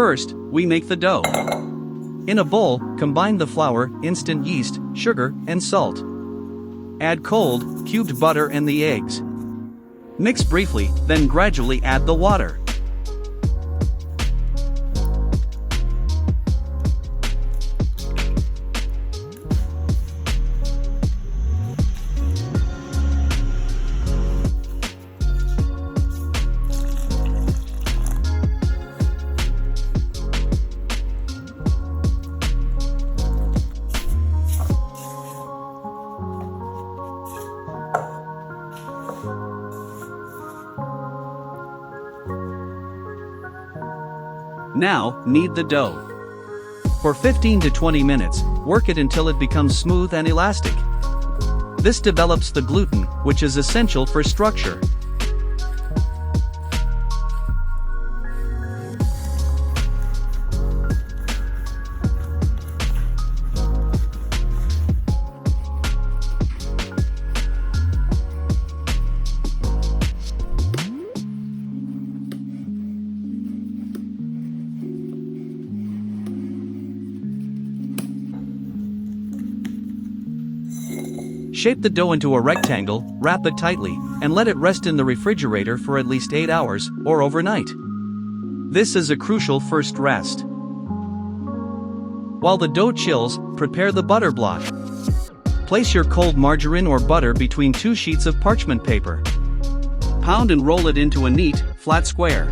First, we make the dough. In a bowl, combine the flour, instant yeast, sugar, and salt. Add cold, cubed butter and the eggs. Mix briefly, then gradually add the water. Now, knead the dough. For 15 to 20 minutes, work it until it becomes smooth and elastic. This develops the gluten, which is essential for structure. Shape the dough into a rectangle, wrap it tightly, and let it rest in the refrigerator for at least 8 hours, or overnight. This is a crucial first rest. While the dough chills, prepare the butter block. Place your cold margarine or butter between 2 sheets of parchment paper. Pound and roll it into a neat, flat square.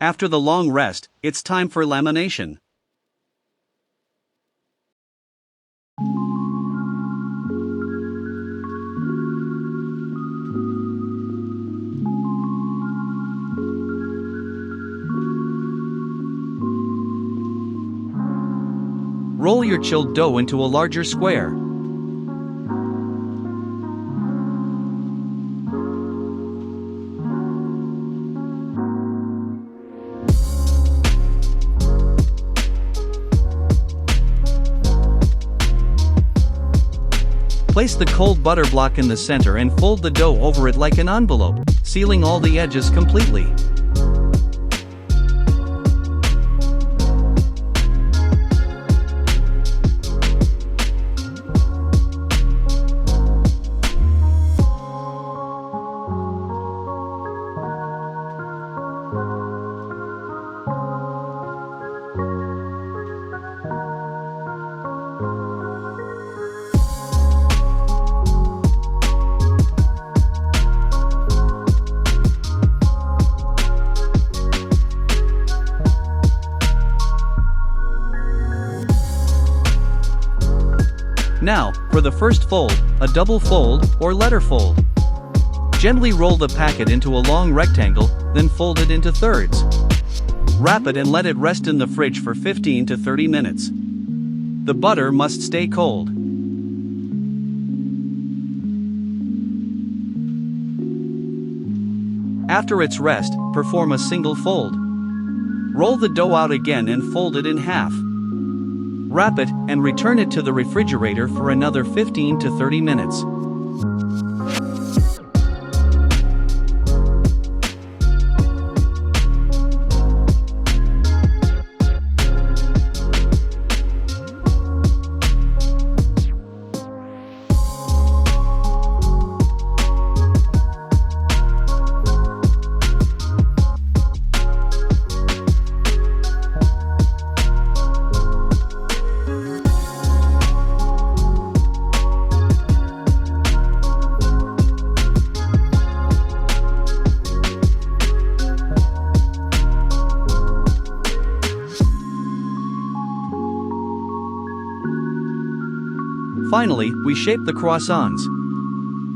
After the long rest, it's time for lamination. Roll your chilled dough into a larger square. Place the cold butter block in the center and fold the dough over it like an envelope, sealing all the edges completely. Now, for the first fold, a double fold, or letter fold. Gently roll the packet into a long rectangle, then fold it into thirds. Wrap it and let it rest in the fridge for 15 to 30 minutes. The butter must stay cold. After its rest, perform a single fold. Roll the dough out again and fold it in half. Wrap it, and return it to the refrigerator for another 15 to 30 minutes. Finally, we shape the croissants.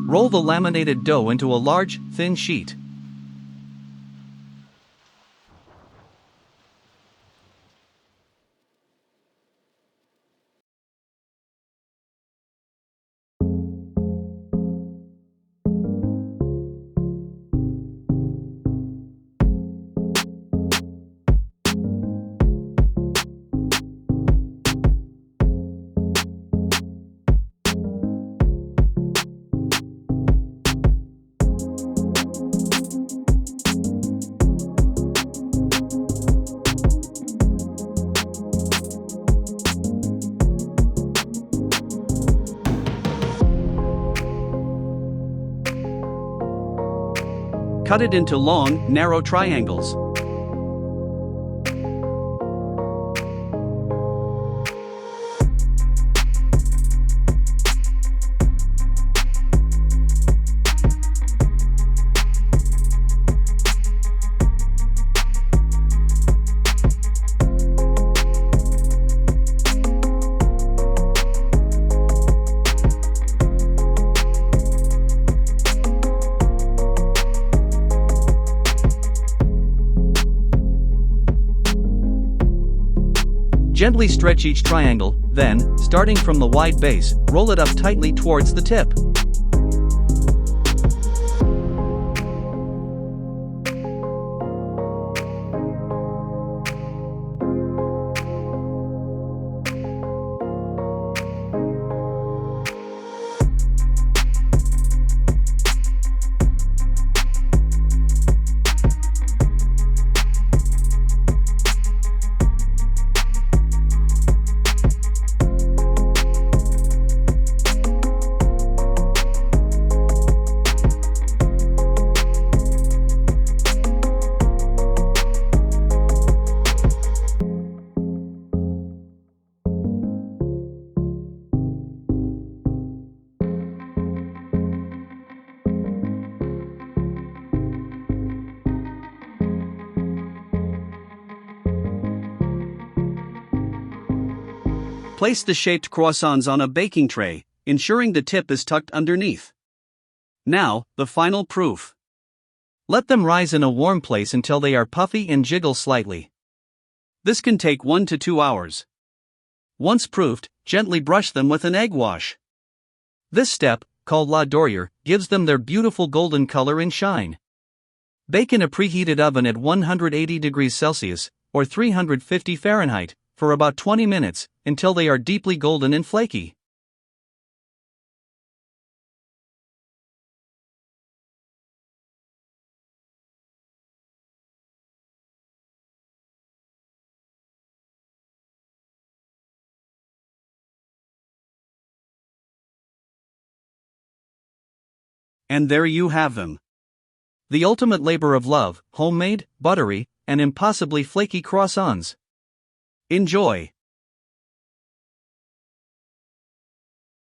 Roll the laminated dough into a large, thin sheet. Cut it into long, narrow triangles. Gently stretch each triangle, then, starting from the wide base, roll it up tightly towards the tip. Place the shaped croissants on a baking tray, ensuring the tip is tucked underneath. Now, the final proof. Let them rise in a warm place until they are puffy and jiggle slightly. This can take 1 to 2 hours. Once proofed, gently brush them with an egg wash. This step, called la dorure, gives them their beautiful golden color and shine. Bake in a preheated oven at 180 degrees Celsius, or 350 Fahrenheit, for about 20 minutes, until they are deeply golden and flaky. And there you have them. The ultimate labor of love, homemade, buttery, and impossibly flaky croissants. Enjoy!